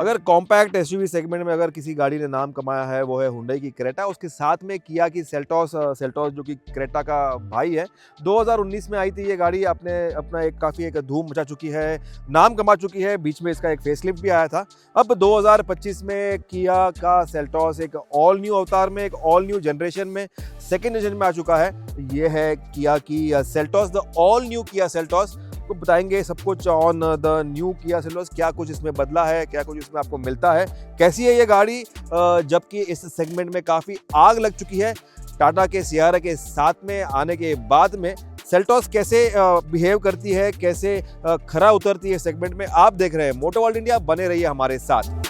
अगर compact SUV segment में अगर किसी गाड़ी ने नाम कमाया है वो है हुंडई की क्रेटा, उसके साथ में किया की सेल्टॉस जो कि क्रेटा का भाई है। 2019 में आई थी ये गाड़ी, आपने अपना एक काफ़ी एक धूम मचा चुकी है, नाम कमा चुकी है। बीच में इसका एक फेसलिफ्ट भी आया था। अब 2025 में किया का सेल्टॉस एक ऑल न्यू अवतार में, एक ऑल न्यू जनरेशन में, सेकेंड जनरेशन में आ चुका है। ये है किया की Seltos, the all new Kia Seltos. तो बताएंगे सब कुछ on the new Kia Seltos, क्या कुछ इसमें बदला है, क्या कुछ इसमें आपको मिलता है, कैसी है ये गाड़ी, जबकि इस सेगमेंट में काफ़ी आग लग चुकी है। टाटा के सियारा के साथ में आने के बाद में सेल्टॉस कैसे बिहेव करती है, कैसे खरा उतरती है सेगमेंट में, आप देख रहे हैं मोटो वर्ल्ड इंडिया। बने रहिए हमारे साथ।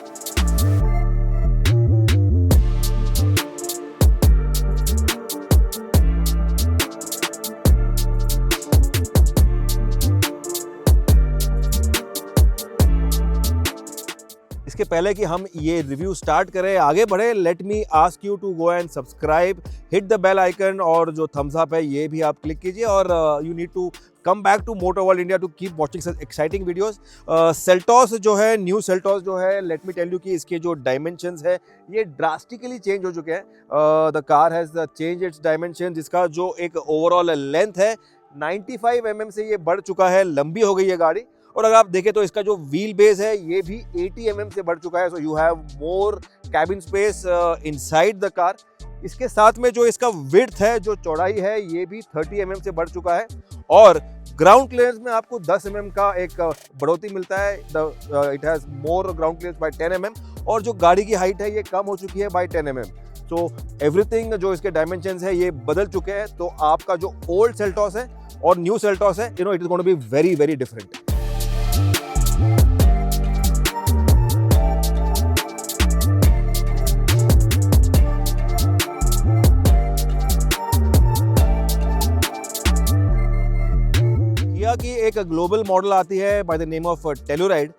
इसके पहले कि हम ये रिव्यू स्टार्ट करें, आगे बढ़े, let me ask you to go and subscribe, hit the bell icon, और जो थम्स अप है ये भी आप क्लिक कीजिए। और you need to come back to Moto World India to keep watching such exciting videos. Seltos जो है, न्यू सेल्टॉस जो है, लेट मी टेल यू कि इसके जो डायमेंशंस है ये ड्रास्टिकली चेंज हो चुके हैं। The car has change it's dimension, जिसका जो एक ओवरऑल लेंथ है 95 mm से ये बढ़ चुका है, लंबी हो गई है गाड़ी। और अगर आप देखें तो इसका जो व्हील बेस है ये भी 80 mm से बढ़ चुका है। So you have more cabin space inside the car. इसके साथ में जो इसका विड्थ है, जो चौड़ाई है, ये भी 30 mm से बढ़ चुका है। और ग्राउंड क्लियरेंस में आपको 10 mm का एक बढ़ोतरी मिलता है। It has more ground clearance by 10 mm। और जो गाड़ी की हाइट है ये कम हो चुकी है बाय 10 mm। तो एवरीथिंग जो इसके डायमेंशंस है ये बदल चुके हैं। तो आपका जो ओल्ड सेल्टॉस है और न्यू सेल्टॉस है, you know, it is going to be very very different. की एक ग्लोबल मॉडल आती है by the name of Telluride.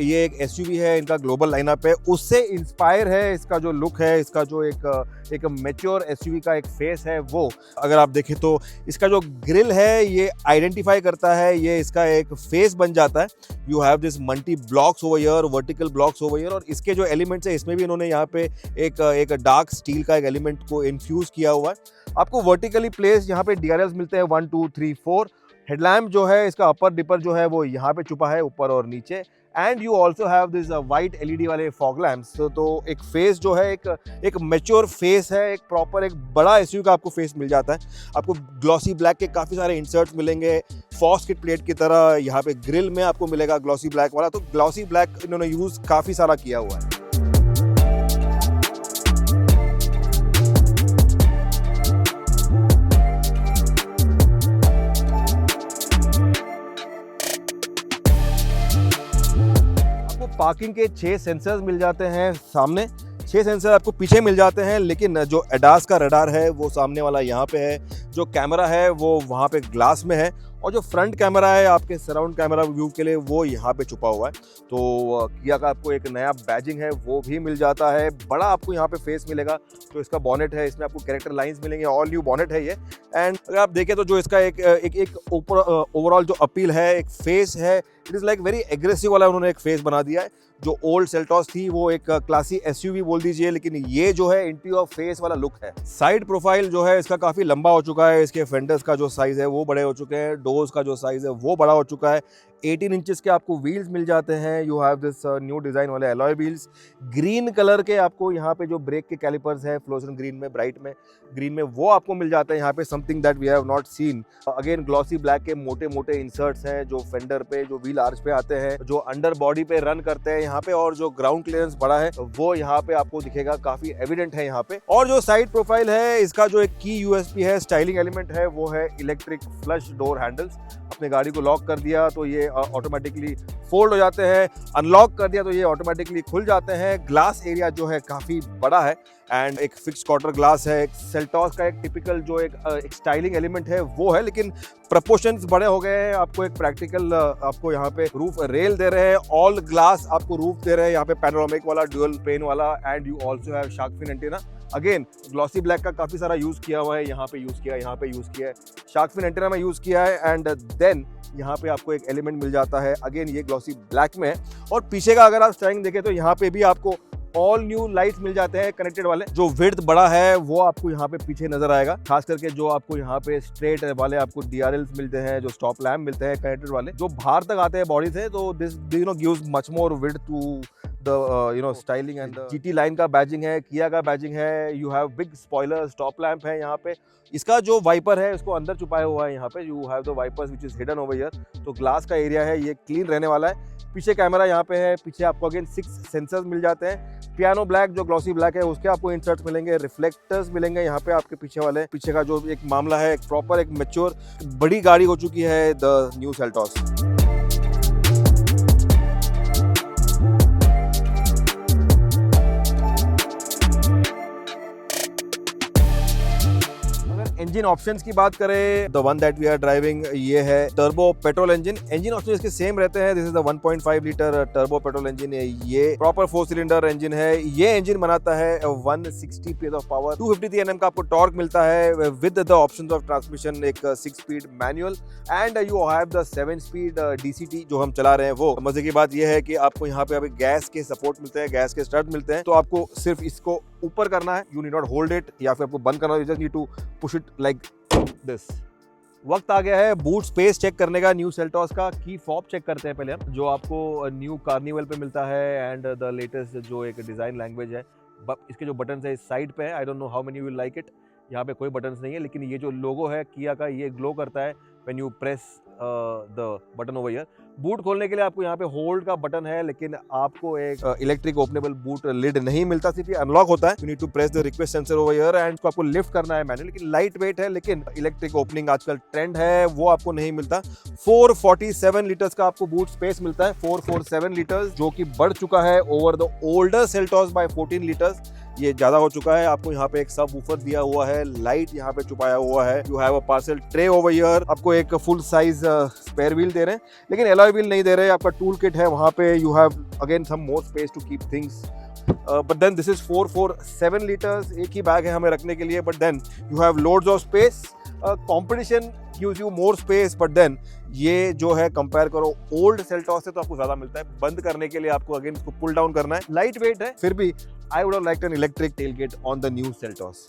ये एक एसयूवी है, इनका ग्लोबल लाइनअप है, उससे इंस्पायर है इसका जो लुक है, इसका जो एक मैच्योर एसयूवी का एक फेस है वो। अगर आप देखें तो इसका जो ग्रिल है ये आइडेंटिफाई करता है, ये इसका एक फेस बन जाता है। You have this multi blocks over here, vertical blocks over here, और इसके जो एलिमेंट्स है इसमें भी इन्होंने यहाँ पे एक डार्क स्टील का एक एलिमेंट को इन्फ्यूज किया हुआ है। आपको वर्टिकली प्लेस यहाँ पे डीआरएल्स मिलते हैं 1 2 3 4। हेडलैम्प जो है इसका अपर डिपर जो है वो यहाँ पे छुपा है, ऊपर और नीचे। And you also have this white LED वाले फॉग लैम्प्स। तो एक फेस जो है एक मैच्योर फेस है, एक प्रॉपर एक बड़ा एसयूवी का आपको फेस मिल जाता है। आपको ग्लॉसी ब्लैक के काफ़ी सारे इंसर्ट्स मिलेंगे, फॉस्किट प्लेट की तरह। यहाँ पे ग्रिल में आपको मिलेगा ग्लॉसी ब्लैक वाला। तो ग्लॉसी ब्लैक इन्होंने यूज़ काफ़ी सारा किया हुआ है। पार्किंग के 6 सेंसर्स मिल जाते हैं सामने, 6 सेंसर आपको पीछे मिल जाते हैं, लेकिन जो एडास का रडार है वो सामने वाला यहाँ पे है, जो कैमरा है वो वहाँ पे ग्लास में है, और जो फ्रंट कैमरा है आपके सराउंड कैमरा व्यू के लिए वो यहाँ पे छुपा हुआ है। तो किया का आपको एक नया बैजिंग है वो भी मिल जाता है, बड़ा आपको यहाँ पे फेस मिलेगा। जो इसका बॉनेट है इसमें आपको कैरेक्टर लाइंस मिलेंगे, ऑल न्यू बॉनेट है ये। एंड अगर आप देखें तो जो इसका एक ओवरऑल जो अपील है, एक फेस है, it is like very aggressive वाला उन्होंने एक फेस बना दिया है। जो ओल्ड सेल्टॉस थी वो एक क्लासी एसयूवी बोल दीजिए, लेकिन ये जो है इंटीरियर फेस वाला लुक है। साइड प्रोफाइल जो है इसका काफ़ी लंबा हो चुका है, इसके फेंडर्स का जो साइज़ है वो बड़े हो चुके हैं, डोर्स का जो साइज़ है वो बड़ा हो चुका है। 18 इंचेस के आपको व्हील्स मिल जाते हैं। You have this new design वाले एलॉय व्हील्स, ग्रीन कलर के आपको यहाँ पे जो ब्रेक के कैलिपर्स है फ्लोरेसेंट ग्रीन में, ब्राइट में ग्रीन में, वो आपको मिल जाते हैं यहाँ पे, something that we have not seen. Again glossy black के मोटे मोटे इंसर्ट्स हैं जो फेंडर पे, जो व्हील आर्च पे आते हैं, जो अंडर बॉडी पे रन करते हैं यहाँ पे, और जो ग्राउंड क्लियरेंस बड़ा है वो यहाँ पे आपको दिखेगा, काफी एविडेंट है यहाँ पे। और जो साइड प्रोफाइल है इसका जो एक की यूएसपी है, स्टाइलिंग एलिमेंट है, वो है इलेक्ट्रिक फ्लश डोर हैंडल्स। अपने गाड़ी को लॉक कर दिया तो ये ऑटोमेटिकली फोल्ड हो जाते हैं, अनलॉक कर दिया तो ये ऑटोमेटिकली खुल जाते हैं। ग्लास एरिया जो है काफ़ी बड़ा है एंड एक फिक्स क्वार्टर ग्लास है। एक सेल्टॉस का एक टिपिकल जो एक स्टाइलिंग एलिमेंट है वो है, लेकिन प्रपोर्शंस बड़े हो गए हैं। आपको एक प्रैक्टिकल आपको यहाँ पे रूफ रेल दे रहे हैं, ऑल ग्लास आपको रूफ दे रहे हैं यहाँ पे, पैनोरामिक वाला, ड्यूअल पेन वाला, and you also have shark fin antenna. Again glossy black का काफ़ी सारा यूज़ किया हुआ है, यहाँ पे यूज़ किया है, यहाँ पे यूज़ किया है, शार्क फिन एंटेना में यूज़ किया है एंड देन यहाँ पे आपको एक एलिमेंट मिल जाता है, अगेन ये ग्लॉसी ब्लैक में है। और पीछे का अगर आप स्टाइलिंग देखें तो यहाँ पे भी आपको ऑल न्यू लाइट्स मिल जाते हैं कनेक्टेड वाले। जो विड्थ बड़ा है वो आपको यहाँ पे पीछे नजर आएगा, खास करके जो आपको यहाँ पे स्ट्रेट वाले आपको DRLs मिलते हैं, जो स्टॉप लैम्प मिलते हैं कनेक्टेड वाले, जो बाहर तक आते हैं बॉडी से, तो this gives much more width to the styling and GT line का बैजिंग है, किया का बैजिंग है, you have big spoiler, stop lamp है यहाँ पे। इसका जो वाइपर है उसको अंदर छुपाया हुआ है यहाँ पे, you have the wipers which is hidden over here, तो ग्लास का एरिया है ये क्लीन रहने वाला है। पीछे कैमरा यहाँ पे है, पीछे आपको अगेन 6 सेंसर्स मिल जाते हैं। पियानो ब्लैक जो ग्लॉसी ब्लैक है उसके आपको इंसर्ट्स मिलेंगे, रिफ्लेक्टर्स मिलेंगे यहाँ पे आपके पीछे वाले। पीछे का जो एक मामला है, एक प्रॉपर एक मैच्योर बड़ी गाड़ी हो चुकी है the new Seltos. Engine options की बात करें, the one that we are driving ये है turbo petrol engine. Engine option इसके सेम रहते हैं, this is the 1.5 litre turbo petrol engine है, ये प्रॉपर 4 सिलेंडर इंजन है। ये इंजन बनाता है 160 पीएस ऑफ पावर, 253 Nm का आपको टॉर्क मिलता है with the options of transmission, एक 6 speed manual and you have the 7 speed DCT जो हम चला रहे हैं वो। मजे की बात यह है कि आपको यहाँ पे अभी गैस के सपोर्ट मिलते हैं, गैस के स्टड मिलते हैं, तो आपको सिर्फ इसको ऊपर करना है, you need not hold it, या फिर आपको बंद करना है, you just need to push it like this. वक्त आ गया है बूट स्पेस चेक करने का। न्यू सेल्टॉस का की फॉब चेक करते हैं पहले हम, जो आपको न्यू कार्निवल पे मिलता है एंड द लेटेस्ट जो एक डिजाइन लैंग्वेज है। इसके जो बटन्स है इस साइड पे है, I don't know how many will like it, यहाँ पे कोई बटन्स नहीं है, लेकिन ये जो लोगो है किया का ये ग्लो करता है when you press the button over here. Boot खोलने के लिए आपको यहाँ पे होल्ड का बटन है, लेकिन आपको एक इलेक्ट्रिक ओपनेबल बूट लिड नहीं मिलता, सिर्फ ये अनलॉक होता है। You need to press the request sensor over here and आपको लिफ्ट करना है मैनुअली, लेकिन लाइट वेट है, लेकिन इलेक्ट्रिक ओपनिंग आजकल ट्रेंड है वो आपको नहीं मिलता। 447 लीटर्स का आपको बूट स्पेस मिलता है, 447 लीटर्स, जो कि बढ़ चुका है over the older Seltos by 14 litres, ये ज्यादा हो चुका है। आपको यहाँ पे एक सब वूफर दिया हुआ है, लाइट यहाँ पे छुपाया हुआ है, you have a parcel tray over here, आपको एक फुल साइज स्पेयर व्हील दे रहे हैं, लेकिन एलॉय व्हील नहीं दे रहे। आपका टूल किट है वहाँ पे, you have again some more space to keep things, but then this is 447 litres, एक ही बैग है हमें रखने के लिए, but then you have loads of space. Competition gives you more space, but then ये जो है कंपेयर करो ओल्ड सेल्टॉस से तो आपको ज्यादा मिलता है। बंद करने के लिए आपको अगेन इसको पुल डाउन करना है, लाइट वेट है, फिर भी I would have liked an electric tailgate on the new Seltos.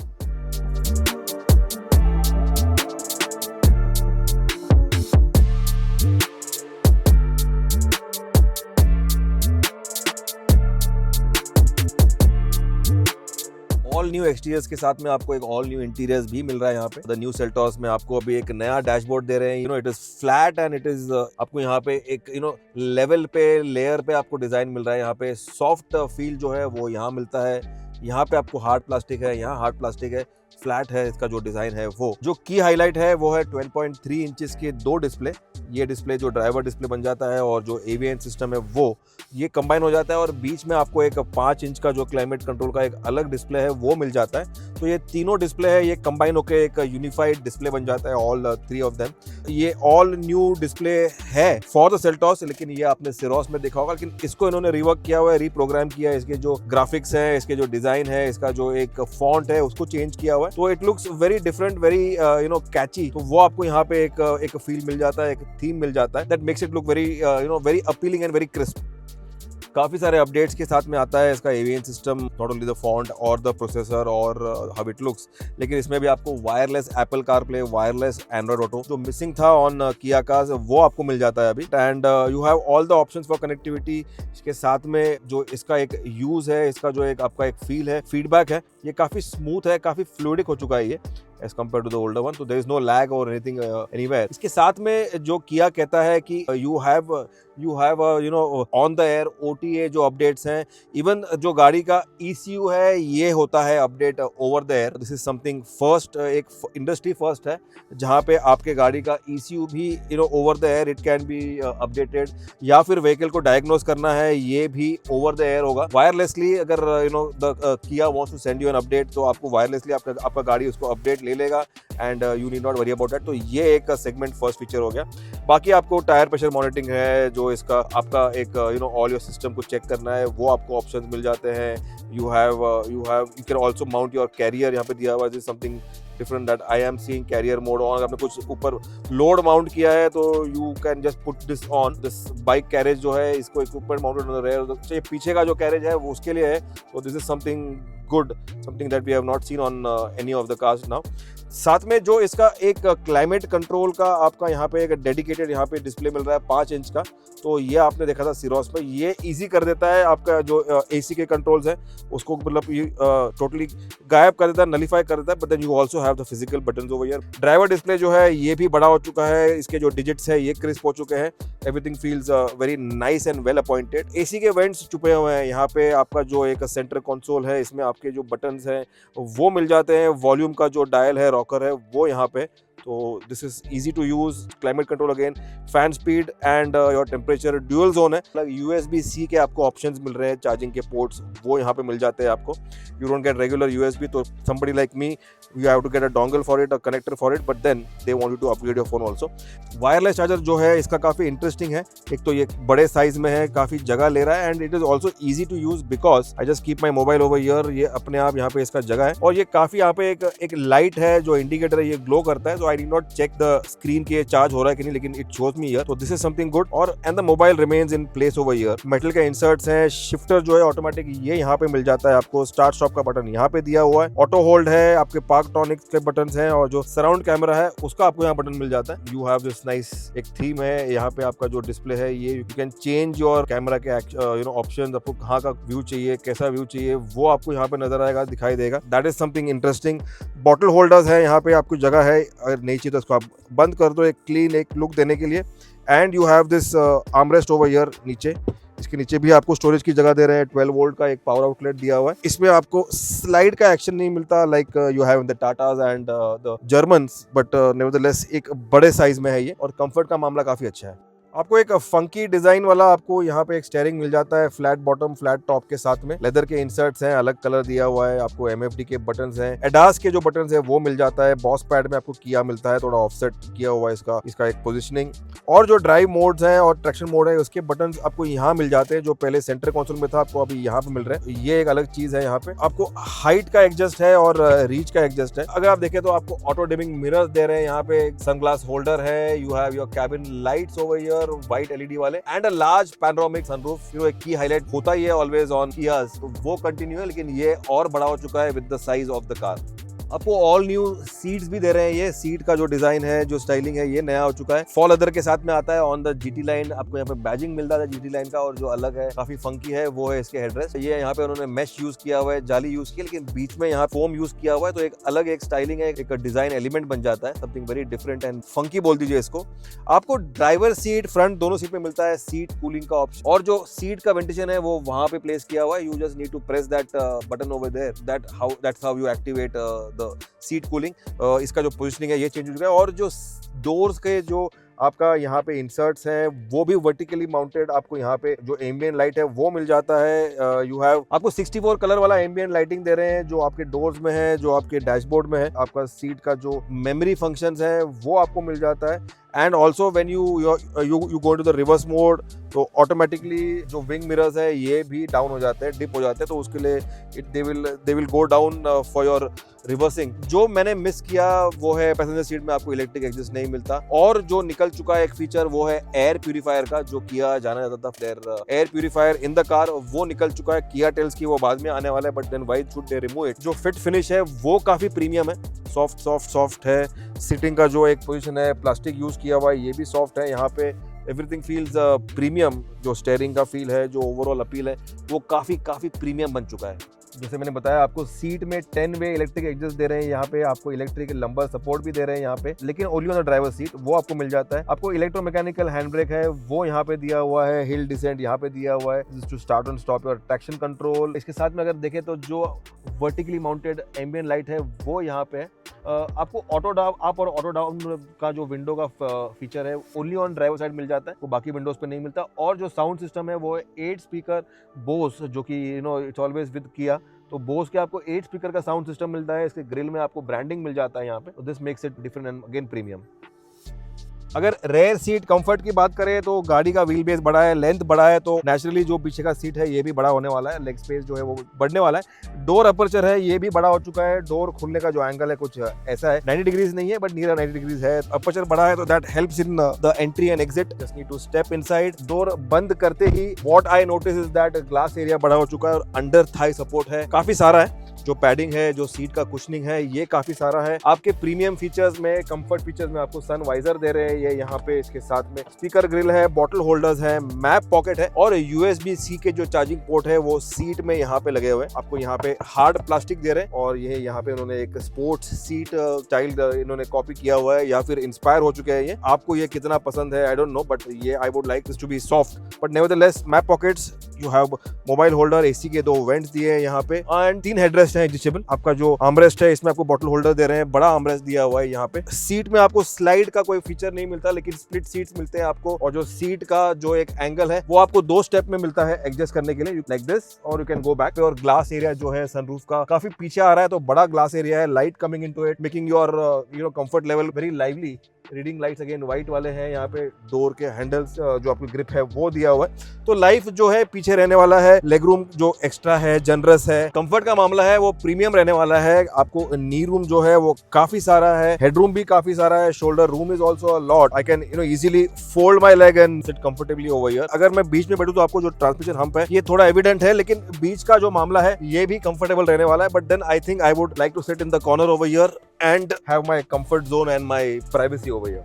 All new exteriors के साथ में आपको एक ऑल न्यू इंटीरियर्स भी मिल रहा है यहाँ पे। द न्यू सेल्टॉस में आपको अभी एक नया डैशबोर्ड दे रहे हैं, it is flat and it is आपको यहाँ पे एक लेवल पे लेयर पे आपको डिजाइन मिल रहा है। यहाँ पे सॉफ्ट फील जो है वो यहाँ मिलता है, यहाँ पे आपको हार्ड प्लास्टिक है, यहाँ हार्ड प्लास्टिक है, फ्लैट है इसका जो डिजाइन है वो। जो की हाईलाइट है वो है 12.3 इंचेस के 2 डिस्प्ले। ये डिस्प्ले जो ड्राइवर डिस्प्ले बन जाता है और जो एवीएन सिस्टम है वो ये कंबाइन हो जाता है, और बीच में आपको एक 5 इंच का जो क्लाइमेट कंट्रोल का एक अलग डिस्प्ले है वो मिल जाता है। तो ये तीनों डिस्प्ले है, ये कंबाइन होकर एक यूनिफाइड डिस्प्ले बन जाता है, ऑल 3 ऑफ देम। ये ऑल न्यू डिस्प्ले है फॉर द सेल्टॉस, लेकिन ये आपने सिरोस में देखा होगा, लेकिन इसको इन्होंने रिवर्क किया हुआ है, रीप्रोग्राम किया है। इसके जो ग्राफिक्स है, इसके जो डिजाइन है, इसका जो एक फॉन्ट है उसको चेंज किया हुआ है, तो it looks very different, very catchy. तो वो आपको यहाँ पे एक फील मिल जाता है, एक थीम मिल जाता है, that makes it look very very appealing and very crisp. काफ़ी सारे अपडेट्स के साथ में आता है इसका AVN system, not only the font और द प्रोसेसर और हाउ इट लुक्स, लेकिन इसमें भी आपको wireless Apple CarPlay, wireless Android auto, जो मिसिंग था ऑन किया का वो आपको मिल जाता है अभी। And you have all the options for connectivity. इसके साथ में जो इसका एक यूज है, इसका जो एक आपका एक फील है, फीडबैक है, ये काफ़ी स्मूथ है, काफ़ी फ्लूइडिक हो चुका है ये as compared to the older one, so there is no lag or anything anywhere. इसके साथ में जो किया कहता है कि you have on the air OTA जो अपडेट्स हैं, इवन जो गाड़ी का ECU है ये होता है update over the air. This is something first, एक इंडस्ट्री फर्स्ट है जहाँ पे आपके गाड़ी का ECU भी over the air it can be updated, या फिर व्हीकल को डायग्नोज करना है ये भी ओवर द एयर होगा वायरलेसली। अगर the Kia wants to send you an update, तो आपको वायरलेसली आपका गाड़ी उसको अपडेट ले लेगा and you need not worry about that. तो ये एक सेगमेंट फर्स्ट फीचर हो गया। बाकी आपको टायर प्रेशर मॉनिटरिंग है, जो इसका आपका एक ऑल योर सिस्टम को चेक करना है वो आपको ऑप्शंस मिल जाते हैं। you can also mount your carrier यहाँ पे दिया हुआ है, something different that I am seeing carrier mode on. अगर आपने कुछ ऊपर लोड माउंट किया है तो you can just put this on. This bike carriage जो है इसको equipment mounted on the rear. तो ये पीछे का जो carriage है वो उसके लिए है. So this is something good, something that we have not seen on any of the cars now. साथ में जो इसका एक क्लाइमेट कंट्रोल का आपका यहाँ पे एक डेडिकेटेड यहाँ पे डिस्प्ले मिल रहा है 5 इंच का, तो ये आपने देखा था सिरोस पे, ये इजी कर देता है आपका जो एसी के कंट्रोल्स है उसको, मतलब ये टोटली गायब कर देता है, नलीफाई कर देता है. But then you also have the physical buttons over here. Driver display जो है ये भी बड़ा हो चुका है, इसके जो डिजिट्स है ये क्रिस्प हो चुके हैं. Everything feels very nice and well appointed. AC के वेंट्स छुपे हुए हैं यहाँ पे. आपका जो एक सेंटर कंसोल है इसमें आपके जो बटन्स हैं वो मिल जाते हैं. वॉल्यूम का जो डायल है, रॉकर है, वो यहाँ पे. तो this is easy to use. Climate control again, fan speed and your temperature, dual zone है. USB-C के आपको ऑप्शंस मिल रहे हैं, चार्जिंग के पोर्ट्स वो यहाँ पे मिल जाते हैं आपको. You don't get regular USB, तो somebody like me you have to get a dongle for it, a connector for it, but then they want you to upgrade your phone also. Wireless charger जो है इसका काफ़ी interesting है. एक तो ये बड़े साइज में है, काफ़ी जगह ले रहा है, and it is also easy to use because I just keep my mobile over here. ये अपने आप यहाँ पे इसका जगह है, और ये काफ़ी यहाँ पे एक लाइट है जो इंडिकेटर है, ये ग्लो करता है. तो I did not check the screen की चार्ज हो रहा है कि नहीं, लेकिन इट शोज मी हियर. तो दिस इज समथिंग गुड. और and the mobile remains in place over here. Metal के इंसर्ट्स हैं. शिफ्टर जो है ऑटोमेटिक ये यहाँ पे मिल जाता है आपको. स्टार्ट स्टॉप का बटन यहाँ पे दिया हुआ है. ऑटो होल्ड है, आपके पार्क टॉनिक के बटन हैं, और जो सराउंड कैमरा है उसका आपको यहाँ बटन मिल जाता है. यू हैव दिस नाइस एक थीम है यहाँ पे. आपका जो डिस्प्ले है ये you can change your camera के ऑप्शंस. आपको कहाँ का व्यू चाहिए, कैसा व्यू चाहिए, वो आपको यहाँ पे नजर आएगा, दिखाई देगा. That is something interesting. Bottle holders है यहाँ पे, आपको जगह है. अगर नहीं चाहिए तो इसको आप बंद कर दो, एक क्लीन एक लुक देने के लिए. And you have this armrest over here नीचे. इसके नीचे भी आपको स्टोरेज की जगह दे रहे हैं. 12 वोल्ट का एक पावर आउटलेट दिया हुआ है. इसमें आपको स्लाइड का एक्शन नहीं मिलता like you have in the Tatas and the Germans, but nevertheless एक बड़े साइज में है ये, और कंफर्ट का मामला काफी अच्छा है. आपको एक फंकी डिजाइन वाला आपको यहाँ पे एक स्टीयरिंग मिल जाता है, फ्लैट बॉटम फ्लैट टॉप के साथ में. लेदर के इंसर्ट्स हैं, अलग कलर दिया हुआ है. आपको MFD के बटन्स हैं. एडास के जो बटन्स है वो मिल जाता है. बॉस पैड में आपको किया मिलता है, थोड़ा ऑफसेट किया हुआ है इसका एक पोजिशनिंग. और जो ड्राइव मोड्स हैं और ट्रैक्शन मोड है उसके बटन्स आपको यहाँ मिल जाते हैं, जो पहले सेंटर कंसोल में था आपको अभी यहाँ पे मिल रहे हैं. ये एक अलग चीज है. यहाँ पे आपको हाइट का एडजस्ट है और रीच का एडजस्ट है. अगर आप देखें तो आपको ऑटो डिमिंग मिरर्स दे रहे हैं यहाँ पे. सनग्लास होल्डर है. You have your cabin lights over here, white LED वाले, and a large panoramic sunroof. एक की हाईलाइट होता ही है ऑलवेज ऑन कियास, तो वो कंटिन्यू है, लेकिन ये और बड़ा हो चुका है with the size of the car. आपको ऑल न्यू सीट्स भी दे रहे हैं. ये सीट का जो डिजाइन है, जो स्टाइलिंग है, ये नया हो चुका है. फॉल लेदर के साथ में आता है. ऑन द GT लाइन आपको यहाँ पे बैजिंग मिलता है GT लाइन का, और जो अलग है काफी फंकी है वो है इसके हेडरेस्ट. ये यहाँ पे उन्होंने मेश यूज किया हुआ है, जाली यूज किया, लेकिन बीच में यहाँ फोम यूज किया हुआ है, तो एक अलग एक स्टाइलिंग है, एक डिजाइन एलिमेंट बन जाता है. Something very different and funky बोल दीजिए इसको. आपको ड्राइवर सीट, फ्रंट दोनों सीट पे मिलता है सीट कूलिंग का ऑप्शन, और जो सीट का वेंटिलेशन है वो वहां पे प्लेस किया हुआ है. You just need to press that button over there. That's how you activate the seat cooling. इसका जो पोजीशनिंग है ये चेंज हो चुका है. और जो डोर्स के जो आपका यहाँ पे इंसर्ट्स हैं वो भी वर्टिकली माउंटेड. आपको यहाँ पे जो एम्बियंट लाइट है वो मिल जाता है. यू हैव आपको 64 कलर वाला एम्बियंट लाइटिंग दे रहे हैं, जो आपके डोर्स में है, जो आपके डैशबोर्ड में है. आपका सीट का जो मेमोरी फंक्शंस है वो आपको मिल जाता है. And also when you go to the reverse mode, तो ऑटोमेटिकली जो विंग मिरर्स है ये भी डाउन हो जाते हैं, डिप हो जाते हैं, तो उसके लिए they will go down for your reversing. जो मैंने मिस किया वो है पैसेंजर सीट में आपको इलेक्ट्रिक एग्जॉस्ट नहीं मिलता. और जो निकल चुका है एक फीचर वो है एयर प्यूरिफायर का, जो किया जाना जाता था air purifier in the car, वो निकल चुका है. किया टेल्स की वो बाद में आने वाला है, but then why should they remove it. जो फिट फिनिश है वो काफी प्रीमियम है, सॉफ्ट है. सीटिंग का जो एक पोजीशन है प्लास्टिक यूज किया हुआ है, ये भी सॉफ्ट है. यहाँ पे एवरीथिंग फील्स प्रीमियम. जो स्टेयरिंग का फील है, जो ओवरऑल अपील है, वो काफी प्रीमियम बन चुका है. जैसे मैंने बताया आपको सीट में 10 वे इलेक्ट्रिक एडजस्ट दे रहे हैं. यहाँ पे आपको इलेक्ट्रिक लंबर सपोर्ट भी दे रहे हैं यहाँ पे, लेकिन only on the driver seat वो आपको मिल जाता है. आपको इलेक्ट्रोमैकेनिकल हैंड ब्रेक है वो यहाँ पे दिया हुआ है. हिल डिसेंट यहाँ पे दिया हुआ है to start and stop your traction control. इसके साथ में अगर देखें तो जो वर्टिकली माउंटेड एम्बियंट लाइट है वो यहाँ पे है. आपको ऑटो अप और ऑटो डाउन का जो विंडो का फीचर है ओनली ऑन ड्राइवर साइड मिल जाता है, वो बाकी विंडोज पे नहीं मिलता. और जो साउंड सिस्टम है वो 8 स्पीकर बोस, जो कि इट्स ऑलवेज विद किया, तो बोस के आपको 8 स्पीकर का साउंड सिस्टम मिलता है. इसके ग्रिल में आपको ब्रांडिंग मिल जाता है यहाँ पे, तो this makes it different and again premium. अगर रेयर सीट कंफर्ट की बात करें तो गाड़ी का व्हील बेस बड़ा है, लेंथ बड़ा है, तो नेचुरली जो पीछे का सीट है ये भी बड़ा होने वाला है, लेग स्पेस जो है वो बढ़ने वाला है। डोर अपर्चर है ये भी बड़ा हो चुका है, डोर खुलने का जो एंगल है कुछ ऐसा है, 90 डिग्रीज नहीं है बट नियर 90 डिग्रीज है। अपर्चर बड़ा है तो that helps in the entry and exit, just need to step inside. Door बंद करते ही what I notice is that glass area बड़ा हो चुका है और अंडर थाई सपोर्ट है काफी सारा है, जो पैडिंग है, जो सीट का कुशनिंग है, ये काफी सारा है। आपके प्रीमियम फीचर्स में, कंफर्ट फीचर्स में आपको सन वाइजर दे रहे हैं ये यहाँ पे, इसके साथ में स्पीकर ग्रिल है, बॉटल होल्डर्स है, मैप पॉकेट है और USB-C के जो चार्जिंग पोर्ट है वो सीट में यहाँ पे लगे हुए हैं। आपको यहाँ पे हार्ड प्लास्टिक दे रहे हैं और ये यहाँ पे उन्होंने एक स्पोर्ट्स सीट स्टाइल इन्होंने कॉपी किया हुआ है या फिर इंस्पायर हो चुके हैं ये। आपको ये कितना पसंद है आई डोंट नो, बट ये I would like this to be soft but nevertheless. Map pockets, you have mobile holder, AC के 2 वेंट्स दिए हैं यहाँ पे एंड 3 हेडरेस्ट है एडजस्टेबल। आपका जो आर्मरेस्ट है इसमें आपको बॉटल होल्डर दे रहे हैं, बड़ा आर्मरेस्ट दिया हुआ है यहाँ पे। सीट में आपको स्लाइड का कोई फीचर नहीं मिलता लेकिन स्प्लिट सीट्स मिलते हैं आपको, और जो सीट का जो एक एंगल है वो आपको 2 स्टेप में मिलता है एडजस्ट करने के लिए, लाइक दिस, और यू कैन गो बैक। और ग्लास एरिया जो है सनरूफ का काफी पीछे आ रहा है तो बड़ा ग्लास एरिया है, light coming into it making your comfort level very lively. Reading lights again white वाले हैं यहाँ पे, डोर के हैंडल्स जो आपकी ग्रिप है वो दिया हुआ है। तो लाइफ जो है पीछे रहने वाला है, लेग रूम जो एक्स्ट्रा है, जनरस है। कंफर्ट का मामला है वो प्रीमियम रहने वाला है। आपको नी रूम जो है वो काफी सारा है, हेडरूम भी काफी सारा है, shoulder room is also a lot. I can easily fold my leg and sit comfortably over here. अगर मैं बीच में बैठूं तो आपको जो ट्रांसमिशन हम्प है ये थोड़ा एविडेंट है, लेकिन बीच का जो मामला है ये भी कंफर्टेबल रहने वाला है। But then I think I would like to sit in the corner over here and have my comfort zone and my privacy over here.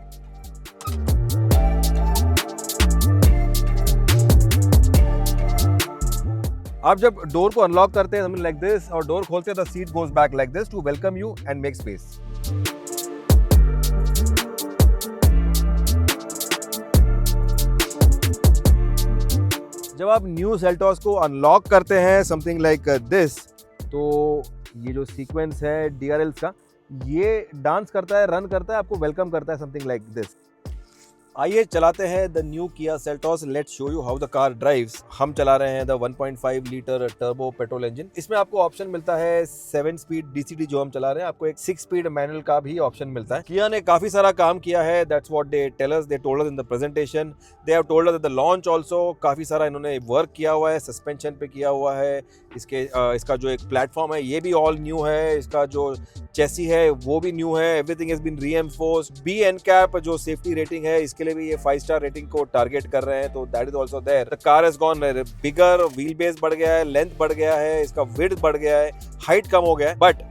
आप जब डोर को अनलॉक करते हैं something like this और डोर खोलते हैं, the seat goes back like this to welcome you and make space. जब आप न्यू सेल्टॉस को अनलॉक करते हैं समथिंग लाइक दिस, तो ये जो सीक्वेंस है DRLs का ये डांस करता है, रन करता है, आपको वेलकम करता है समथिंग लाइक दिस। आइए चलाते हैं the new Kia Seltos, let's show you how the car drives. हम चला रहे हैं the 1.5 litre turbo petrol engine. इसमें आपको ऑप्शन मिलता है 7 स्पीड DCT जो हम चला रहे हैं, आपको एक 6 स्पीड मैनुअल का भी ऑप्शन मिलता है। किया ने काफी सारा काम किया है, that's what they tell us, they told us in the presentation, they have told us at the launch also. काफी सारा इन्होंने वर्क किया हुआ है, सस्पेंशन पे किया हुआ है, इसका जो एक प्लेटफॉर्म है ये भी ऑल न्यू है, इसका जो चेसी है वो भी न्यू है, everything has been reinforced. B NCAP जो सेफ्टी रेटिंग है इसके लिए भी ये 5 स्टार रेटिंग को टारगेट कर रहे हैं, तो that is also there. The car has gone bigger, wheelbase बढ़ गया है, लेंथ बढ़ गया है, इसका विड्थ बढ़ गया है, हाइट कम हो गया है, बट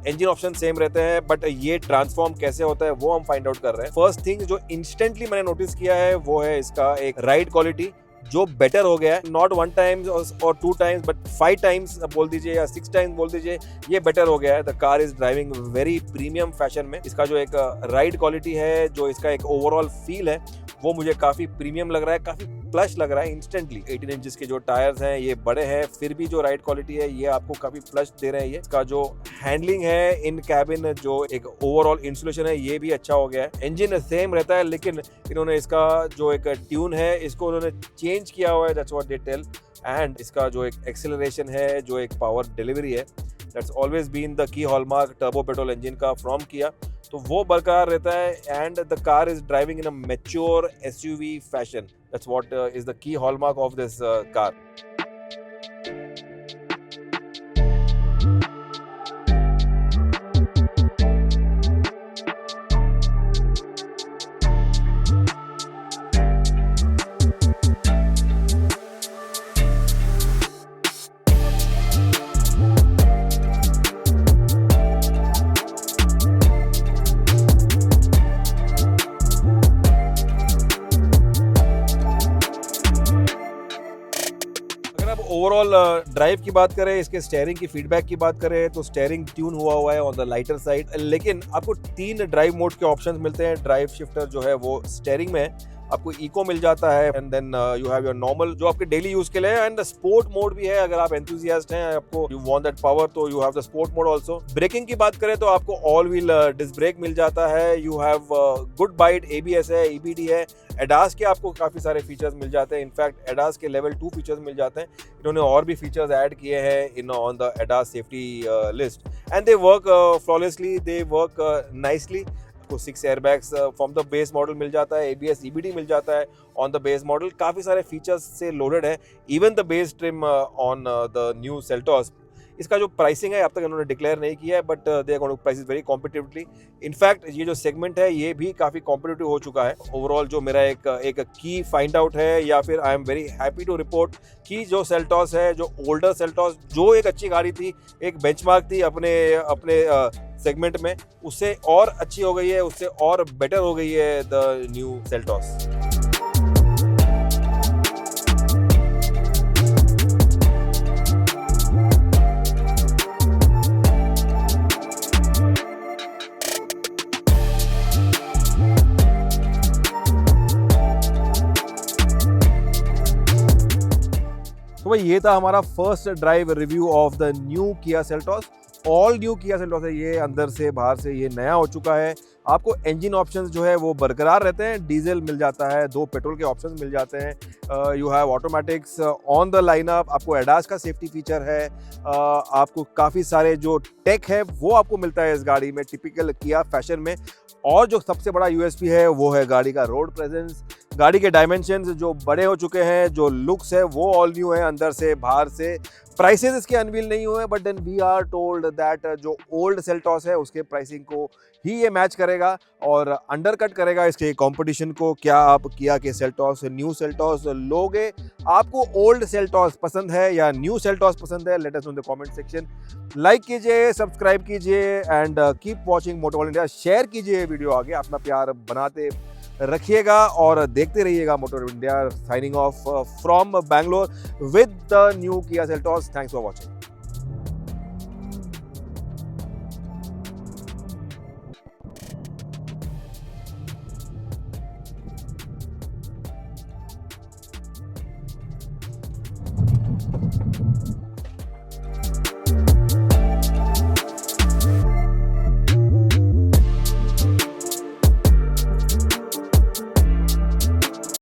इंजन ऑप्शन सेम रहते हैं। बट ये ट्रांसफॉर्म कैसे होता है वो हम फाइंड आउट कर रहे हैं। फर्स्ट थिंग जो इंस्टेंटली मैंने नोटिस किया है वो है इसका एक राइड क्वालिटी जो बेटर हो गया है, नॉट 1 टाइम्स और 2 टाइम्स बट 5 टाइम्स बोल दीजिए या 6 टाइम्स बोल दीजिए, ये बेटर हो गया है। The car is driving very premium fashion में। इसका जो एक राइड क्वालिटी है, जो इसका एक ओवरऑल फील है वो मुझे काफी प्रीमियम लग रहा है, काफी प्लश लग रहा है इंस्टेंटली। 18 इंचेस के जो टायर्स हैं ये बड़े हैं, फिर भी जो राइड क्वालिटी है ये आपको काफी प्लश दे रहे हैं। ये इसका जो हैंडलिंग है इन कैबिन, जो एक ओवरऑल इंसुलेशन है ये भी अच्छा हो गया है। इंजन सेम रहता है लेकिन इन्होंने इसका जो एक ट्यून है इसको उन्होंने चेंज किया हुआ है, दैट्स व्हाट दे टेल। एंड इसका जो एक एक्सेलरेशन है, जो एक पावर डिलीवरी है, that's always been the key hallmark turbo petrol engine का फ्रॉम किया, तो वो बरकरार रहता है। And the car is driving in a mature SUV fashion, that's what is the key hallmark of this car. Overall drive की बात करें, इसके स्टीयरिंग की फीडबैक की बात करें तो स्टीयरिंग ट्यून हुआ है ऑन द लाइटर साइड, लेकिन आपको 3 ड्राइव मोड के ऑप्शंस मिलते हैं। ड्राइव शिफ्टर जो है वो स्टीयरिंग में है, आपको इको मिल जाता है, and then you have your normal जो आपके डेली यूज के लिए, एंड स्पोर्ट मोड भी है। अगर आप एंथुसियास्ट हैं, आपको यू वांट दैट पावर, तो you have the sport mode also. Braking की बात करें तो आपको ऑल व्हील डिस्क ब्रेक मिल जाता है, you have good bite, ABS है, EBD है। एडास के आपको काफी सारे फीचर्स मिल जाते हैं, इनफैक्ट एडास के लेवल 2 फीचर्स मिल जाते हैं। इन्होंने और भी फीचर्स ऐड किए हैं in on the ADAS safety list, and they work flawlessly, they work nicely. आपको 6 airbags from the base model मिल जाता है, ABS EBD मिल जाता है ऑन द बेस मॉडल। काफ़ी सारे फीचर्स से लोडेड है, even the base trim on the new Seltos. इसका जो प्राइसिंग है अब तक इन्होंने डिक्लेयर नहीं किया है, but they are going to price it very competitively. In fact ये जो सेगमेंट है ये भी काफ़ी कॉम्पिटिटिव हो चुका है। ओवरऑल जो मेरा एक की फाइंड आउट है, या फिर I am very happy to report कि जो सेल्टॉस है, जो ओल्डर सेल्टॉस, जो एक अच्छी गाड़ी थी, एक बेंचमार्क थी अपने सेगमेंट में, उससे और अच्छी हो गई है, उससे और बेटर हो गई है द न्यू सेल्टॉस। तो भाई ये था हमारा first drive review of the new Kia Seltos. All new Kia Seltos है ये, अंदर से बाहर से ये नया हो चुका है। आपको इंजन ऑप्शंस जो है वो बरकरार रहते हैं, डीजल मिल जाता है, 2 पेट्रोल के ऑप्शंस मिल जाते हैं। You have automatics on the lineup, आपको एडास का सेफ्टी फीचर है, आपको काफ़ी सारे जो टेक है वो आपको मिलता है इस गाड़ी में टिपिकल किया फैशन में। और जो सबसे बड़ा यूएसपी है वो है गाड़ी का रोड प्रेजेंस। गाड़ी के डायमेंशंस जो बड़े हो चुके हैं, जो लुक्स है वो ऑल न्यू है अंदर से बाहर से। प्राइसेस इसके अनवील नहीं हुए, but then we are told that जो ओल्ड सेल्टॉस है उसके प्राइसिंग को ही ये मैच करेगा और अंडरकट करेगा इसके कंपटीशन को। क्या आप किया के सेल्टॉस, न्यू सेल्टॉस लोगे? आपको ओल्ड सेल्टॉस पसंद है या न्यू सेल्टॉस पसंद है? Let us know in the comment section. Like कीजिए, सब्सक्राइब कीजिए and keep watching Moto World India. Share कीजिए वीडियो आगे, अपना प्यार बनाते रखिएगा और देखते रहिएगा Moto World India. Signing off from Bangalore with the new Kia Seltos. Thanks for watching.